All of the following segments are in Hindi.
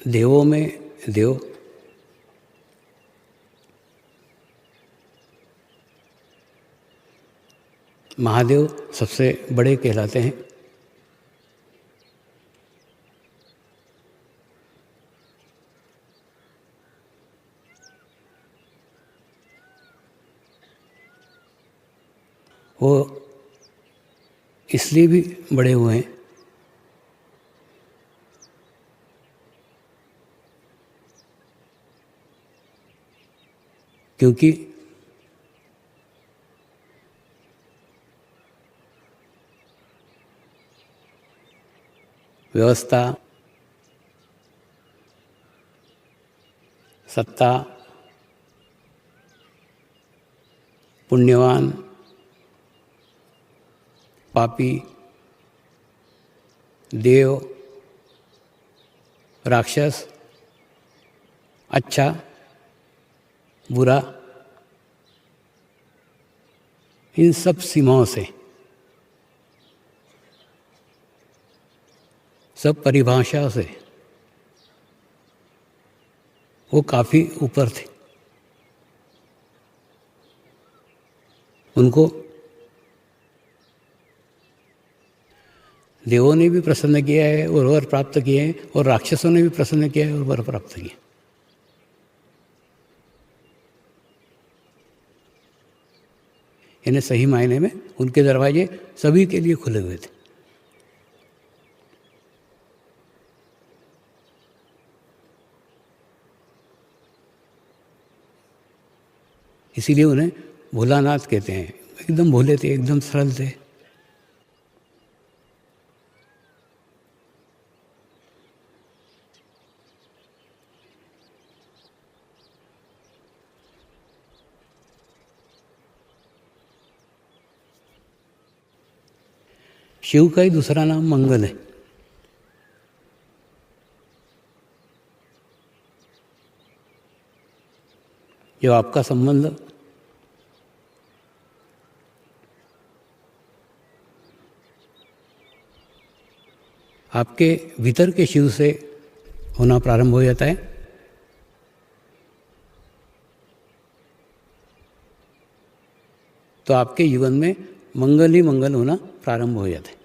देवों में देव, महादेव सबसे बड़े कहलाते हैं। वो इसलिए भी बड़े हुए हैं क्योंकि व्यवस्था, सत्ता, पुण्यवान, पापी, देव, राक्षस, अच्छा, बुरा, इन सब सीमाओं से, सब परिभाषा से वो काफ़ी ऊपर थे। उनको देवों ने भी प्रसन्न किया है और वर प्राप्त किए हैं, और राक्षसों ने भी प्रसन्न किया है और वर प्राप्त किए। इन्हें सही मायने में उनके दरवाजे सभी के लिए खुले हुए थे। इसीलिए उन्हें भोलानाथ कहते हैं। एकदम भोले थे, एकदम सरल थे। शिव का ही दूसरा नाम मंगल है। जो आपका संबंध आपके भीतर के शिव से होना प्रारंभ हो जाता है, तो आपके जीवन में मंगल ही मंगल होना प्रारंभ हो जाता है।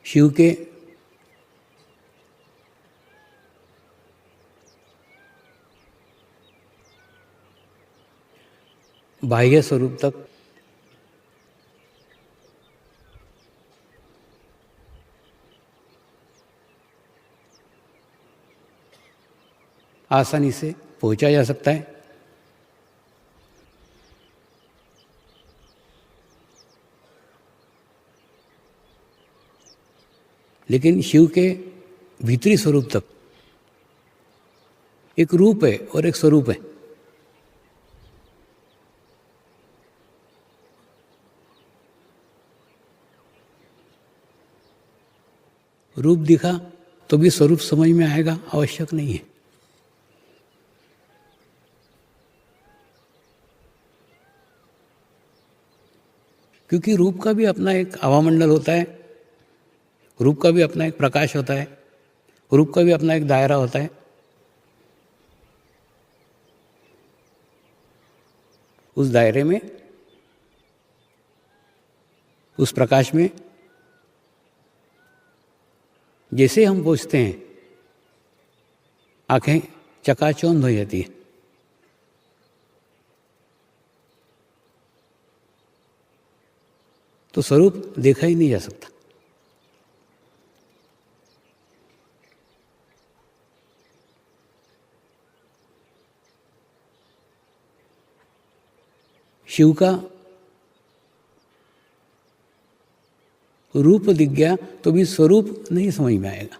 शिव के बाह्य स्वरूप तक आसानी से पहुंचा जा सकता है, लेकिन शिव के भीतरी स्वरूप तक एक रूप है और एक स्वरूप है। रूप दिखा तो भी स्वरूप समझ में आएगा आवश्यक नहीं है। क्योंकि रूप का भी अपना एक आवामंडल होता है, रूप का भी अपना एक प्रकाश होता है, रूप का भी अपना एक दायरा होता है। उस दायरे में, उस प्रकाश में जैसे हम पहुँचते हैं, आंखें चकाचौंध हो जाती है। तो स्वरूप देखा ही नहीं जा सकता। शिव का रूप दिख गया तो भी स्वरूप नहीं समझ में आएगा।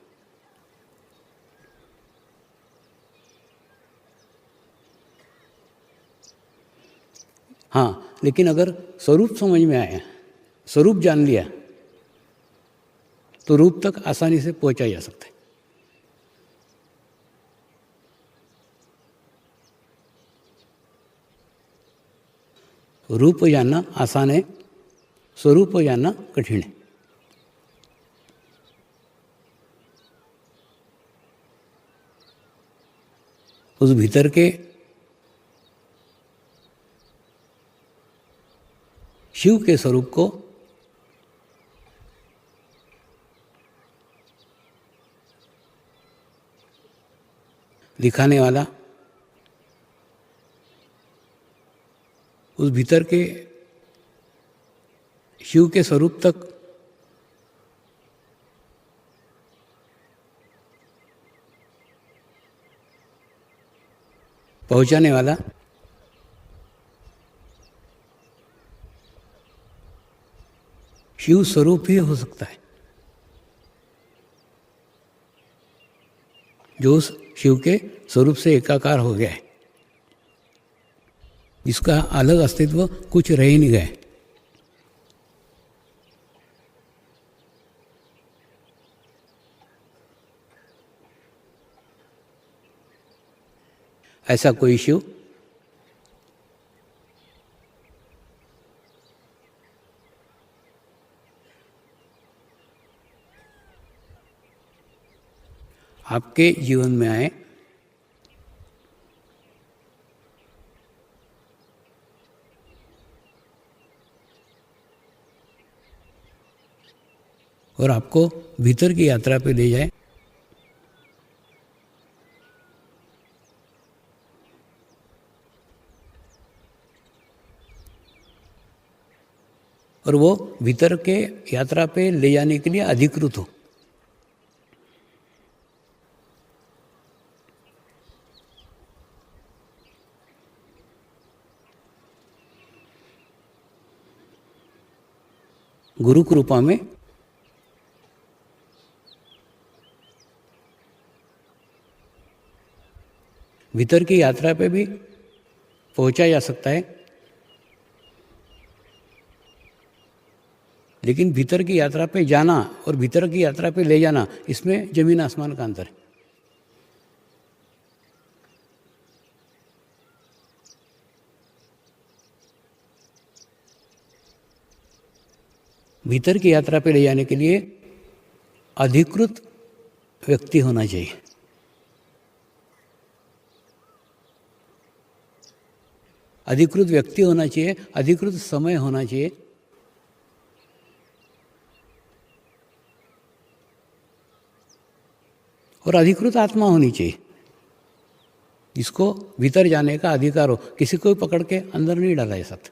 हाँ, लेकिन अगर स्वरूप समझ में आया, स्वरूप जान लिया, तो रूप तक आसानी से पहुंचा जा सकता है। रूप जानना आसान है, स्वरूप जानना कठिन है। उस भीतर के शिव के स्वरूप को दिखाने वाला, उस भीतर के शिव के स्वरूप तक पहुंचाने वाला शिव स्वरूप ही हो सकता है, जो उस शिव के स्वरूप से एकाकार हो गया है, जिसका अलग अस्तित्व कुछ रह ही नहीं गया है। ऐसा कोई शिव आपके जीवन में आए और आपको भीतर की यात्रा पे ले जाए, और वो भीतर के यात्रा पे ले जाने के लिए अधिकृत हो। गुरु कृपा में भीतर की यात्रा पे भी पहुंचा जा सकता है, लेकिन भीतर की यात्रा पे जाना और भीतर की यात्रा पे ले जाना, इसमें जमीन आसमान का अंतर है। भीतर की यात्रा पे ले जाने के लिए अधिकृत व्यक्ति होना चाहिए। अधिकृत व्यक्ति होना चाहिए, अधिकृत समय होना चाहिए, और अधिकृत आत्मा होनी चाहिए, जिसको भीतर जाने का अधिकार हो। किसी को भी पकड़ के अंदर नहीं डाला जा सकता।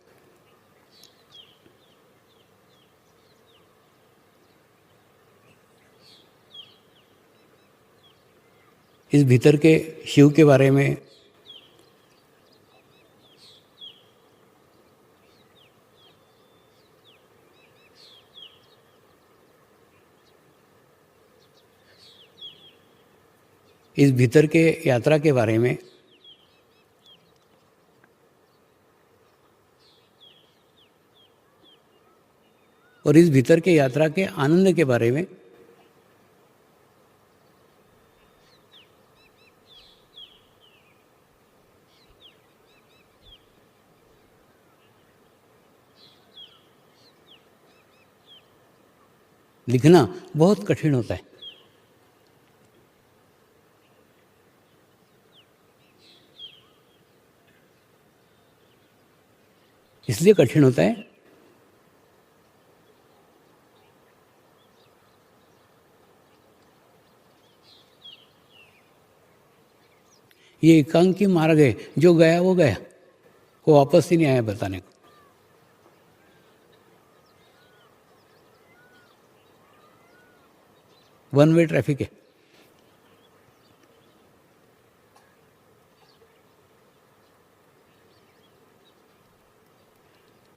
इस भीतर के शिव के बारे में इस भीतर के यात्रा के बारे में और इस भीतर के यात्रा के आनंद के बारे में लिखना बहुत कठिन होता है। इसलिए कठिन होता है ये एकांकी मार्ग है, जो गया वो गया, वो वापस ही नहीं आया बताने को। वन वे ट्रैफिक है।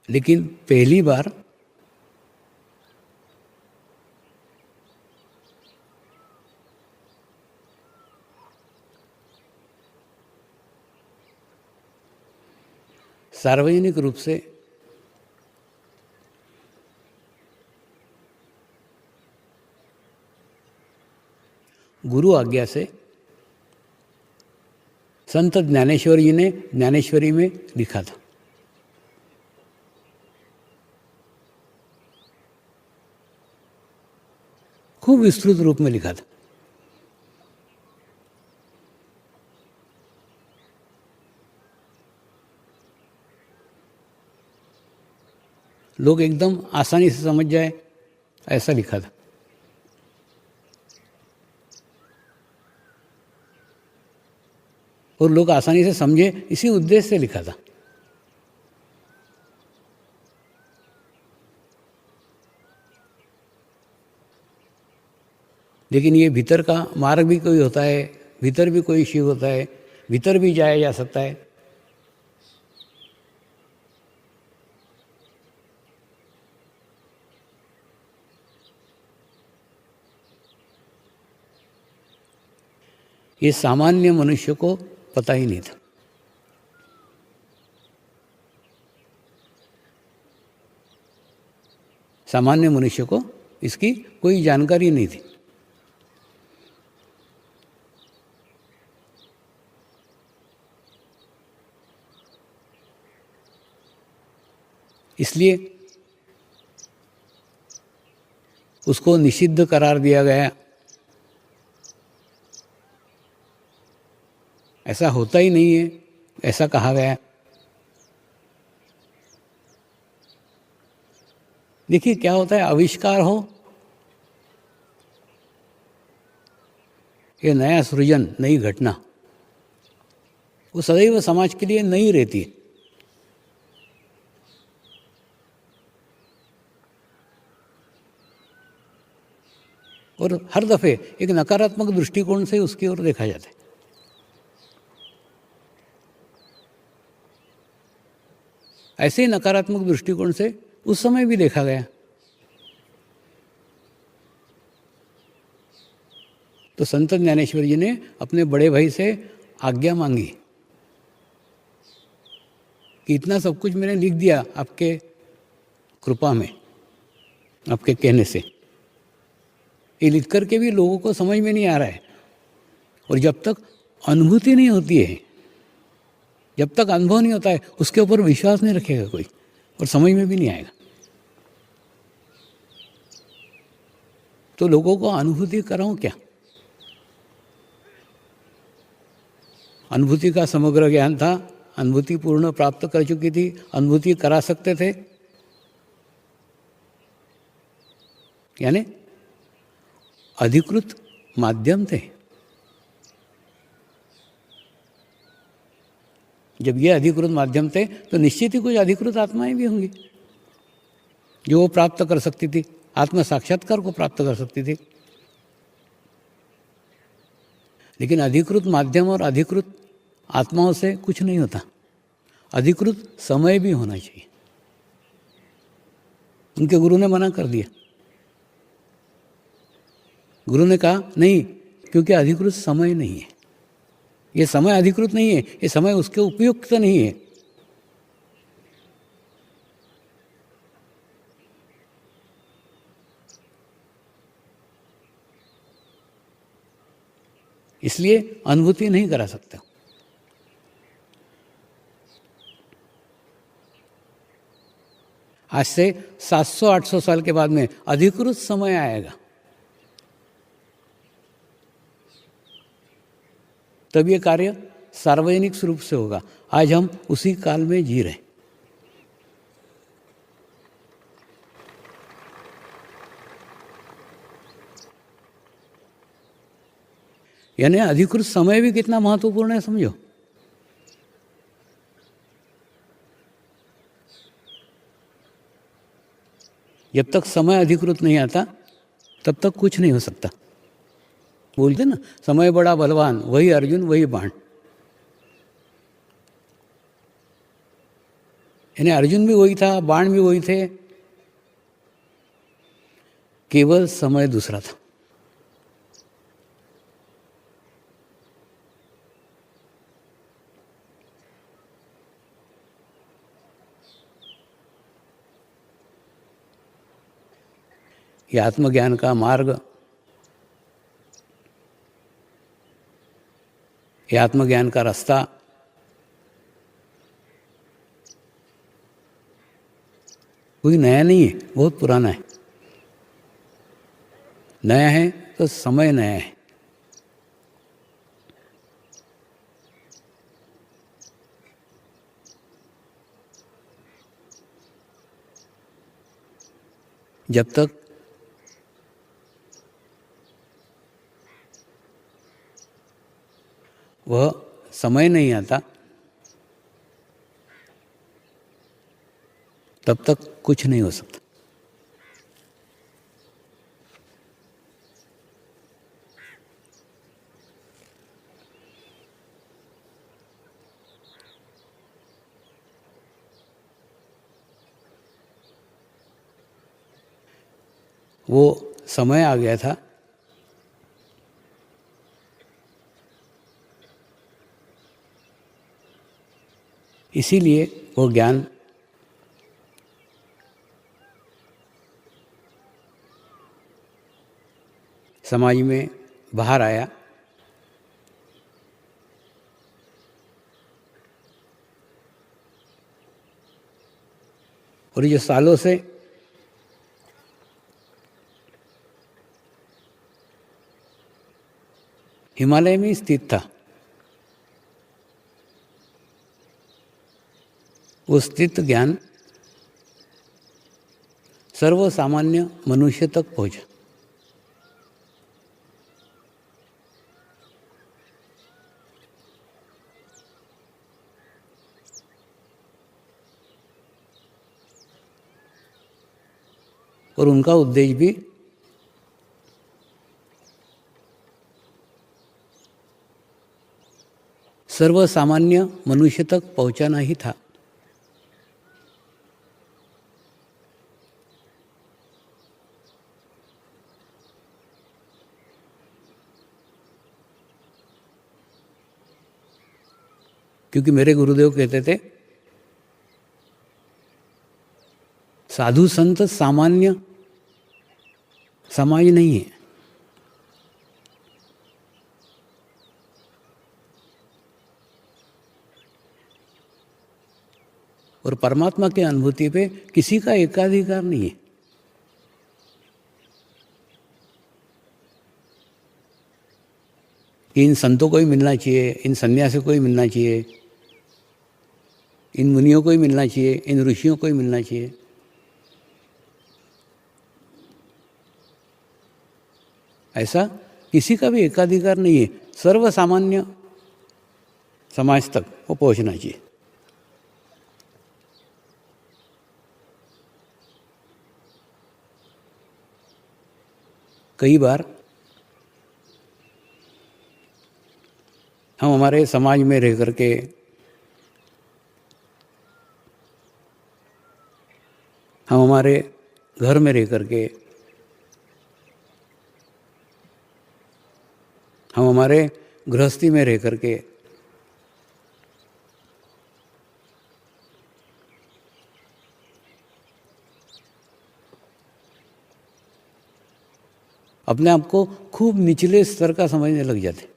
लेकिन पहली बार सार्वजनिक रूप से गुरु आज्ञा से संत ज्ञानेश्वर जी ने ज्ञानेश्वरी में लिखा था। खूब विस्तृत रूप में लिखा था। लोग एकदम आसानी से समझ जाए ऐसा लिखा था। और लोग आसानी से समझे इसी उद्देश्य से लिखा था। लेकिन ये भीतर का मार्ग भी कोई होता है, भीतर भी कोई शिव होता है, भीतर भी जाया जा सकता है। ये सामान्य मनुष्य को पता ही नहीं था। सामान्य मनुष्य को इसकी कोई जानकारी नहीं थी। इसलिए उसको निषिद्ध करार दिया गया। ऐसा होता ही नहीं है, ऐसा कहा गया। देखिए क्या होता है, आविष्कार हो, ये नया सृजन, नई घटना, वो सदैव समाज के लिए नई रहती है। और हर दफे एक नकारात्मक दृष्टिकोण से उसकी ओर देखा जाता है। ऐसे ही नकारात्मक दृष्टिकोण से उस समय भी देखा गया। तो संत ज्ञानेश्वर जी ने अपने बड़े भाई से आज्ञा मांगी कि इतना सब कुछ मैंने लिख दिया आपके कृपा में, आपके कहने से, ये लिख करके भी लोगों को समझ में नहीं आ रहा है। और जब तक अनुभूति नहीं होती है, जब तक अनुभव नहीं होता है, उसके ऊपर विश्वास नहीं रखेगा कोई, और समझ में भी नहीं आएगा। तो लोगों को अनुभूति कराऊं क्या? अनुभूति का समग्र ज्ञान था, अनुभूति पूर्ण प्राप्त कर चुकी थी, अनुभूति करा सकते थे। यानी अधिकृत माध्यम थे। जब ये अधिकृत माध्यम थे तो निश्चित ही कुछ अधिकृत आत्माएं भी होंगी जो वो प्राप्त कर सकती थी, आत्म साक्षात्कार को प्राप्त कर सकती थी। लेकिन अधिकृत माध्यम और अधिकृत आत्माओं से कुछ नहीं होता। अधिकृत समय भी होना चाहिए। उनके गुरु ने मना कर दिया। गुरु ने कहा नहीं, क्योंकि अधिकृत समय नहीं है, ये समय अधिकृत नहीं है, ये समय उसके उपयुक्त नहीं है। इसलिए अनुभूति नहीं करा सकता। आज से 700-800 साल के बाद में अधिकृत समय आएगा, तब ये कार्य सार्वजनिक रूप से होगा। आज हम उसी काल में जी रहे हैं। यानी अधिकृत समय भी कितना महत्वपूर्ण है, समझो। जब तक समय अधिकृत नहीं आता तब तक कुछ नहीं हो सकता। बोलते ना, समय बड़ा बलवान, वही अर्जुन वही बाण। यानी अर्जुन भी वही था, बाण भी वही थे, केवल समय दूसरा था। ये आत्मज्ञान का मार्ग ये आत्मज्ञान का रास्ता कोई नया नहीं है, बहुत पुराना है। नया है तो समय नया है। जब तक वह समय नहीं आता तब तक कुछ नहीं हो सकता। वो समय आ गया था इसीलिए वो ज्ञान समाज में बाहर आया। और ये सालों से हिमालय में स्थित था। वो स्थित ज्ञान सर्वसामान्य मनुष्य तक पहुंचा। और उनका उद्देश्य भी सर्वसामान्य मनुष्य तक पहुंचाना ही था। क्योंकि मेरे गुरुदेव कहते थे साधु संत सामान्य समाज नहीं है। और परमात्मा की अनुभूति पे किसी का एकाधिकार नहीं है। इन संतों को ही मिलना चाहिए, इन सन्यासियों को ही मिलना चाहिए, इन मुनियों को ही मिलना चाहिए, इन ऋषियों को ही मिलना चाहिए। ऐसा किसी का भी एकाधिकार नहीं है। सर्वसामान्य समाज तक वो पहुंचना चाहिए। कई बार हम हमारे समाज में रह करके हम हमारे घर में रह करके हम हमारे गृहस्थी में रह करके अपने आप को खूब निचले स्तर का समझने लग जाते।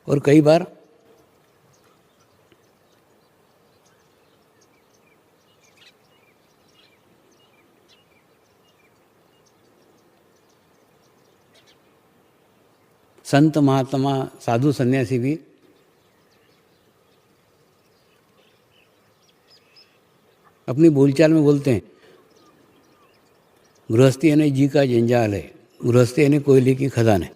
और कई बार संत महात्मा साधु सन्यासी भी अपनी बोलचाल में बोलते हैं गृहस्थी यानी जी का जंजाल है, गृहस्थी यानी कोयले की खदान है।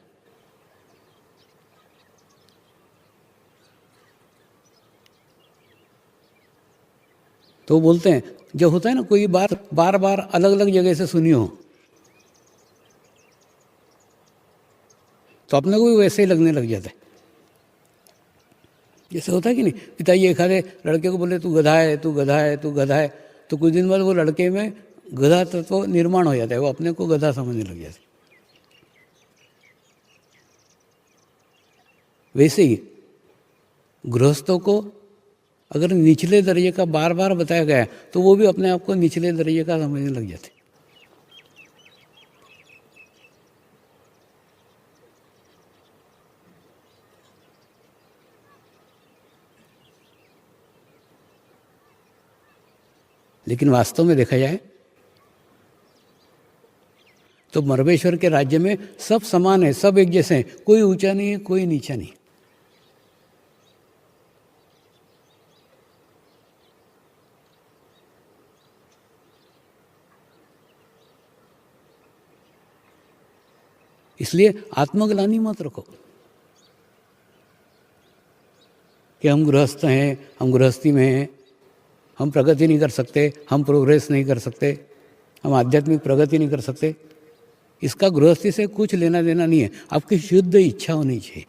तो बोलते हैं जब होता है ना कोई बात बार बार अलग अलग जगह से सुनी हो तो अपने को भी वैसे ही लगने लग जाता है। जैसे होता है कि नहीं, पिताजी एक आधे लड़के को बोले तू गधा है, तू गधा है, तू गधा है, तो कुछ दिन बाद वो लड़के में गधा तत्व निर्माण हो जाता है, वो अपने को गधा समझने लग जाता है। वैसे ही गृहस्थों को अगर निचले दर्जे का बार बार बताया गया तो वो भी अपने आप को निचले दर्जे का समझने लग जाते। लेकिन वास्तव में देखा जाए तो मर्वेश्वर के राज्य में सब समान है, सब एक जैसे हैं, कोई ऊंचा नहीं है, कोई नीचा नहीं। इसलिए आत्मग्लानि मत रखो कि हम गृहस्थ हैं, हम गृहस्थी में हैं, हम प्रगति नहीं कर सकते, हम प्रोग्रेस नहीं कर सकते, हम आध्यात्मिक प्रगति नहीं कर सकते। इसका गृहस्थी से कुछ लेना देना नहीं है। आपकी शुद्ध इच्छा होनी चाहिए।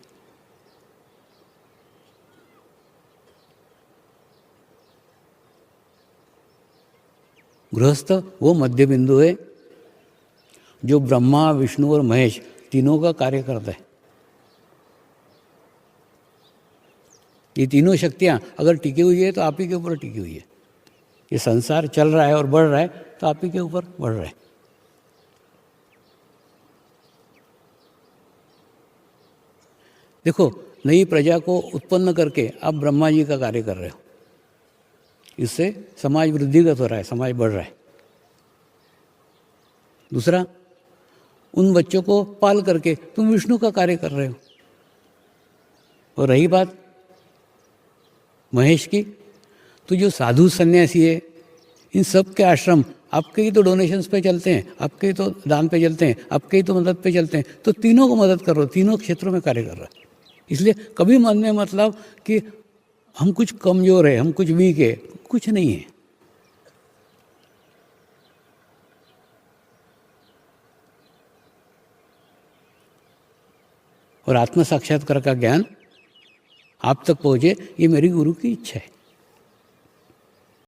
गृहस्थ वो मध्य बिंदु है जो ब्रह्मा, विष्णु और महेश तीनों का कार्य करता है। ये तीनों शक्तियाँ अगर टिकी हुई है तो आप ही के ऊपर टिकी हुई है। ये संसार चल रहा है और बढ़ रहा है तो आप ही के ऊपर बढ़ रहा है। देखो, नई प्रजा को उत्पन्न करके आप ब्रह्मा जी का कार्य कर रहे हो। इससे समाज वृद्धिगत हो रहा है, समाज बढ़ रहा है। दूसरा, उन बच्चों को पाल करके तुम विष्णु का कार्य कर रहे हो। और रही बात महेश की, तो जो साधु सन्यासी है, इन सब के आश्रम आपके ही तो डोनेशंस पे चलते हैं, आपके ही तो दान पे चलते हैं, आपके ही तो मदद पे चलते हैं। तो तीनों को मदद करो, तीनों क्षेत्रों में कार्य कर रहा है। इसलिए कभी मन में मतलब कि हम कुछ कमज़ोर है, हम कुछ वीक है, कुछ नहीं है। और आत्म साक्षात्कार का ज्ञान आप तक पहुँचे, ये मेरी गुरु की इच्छा है।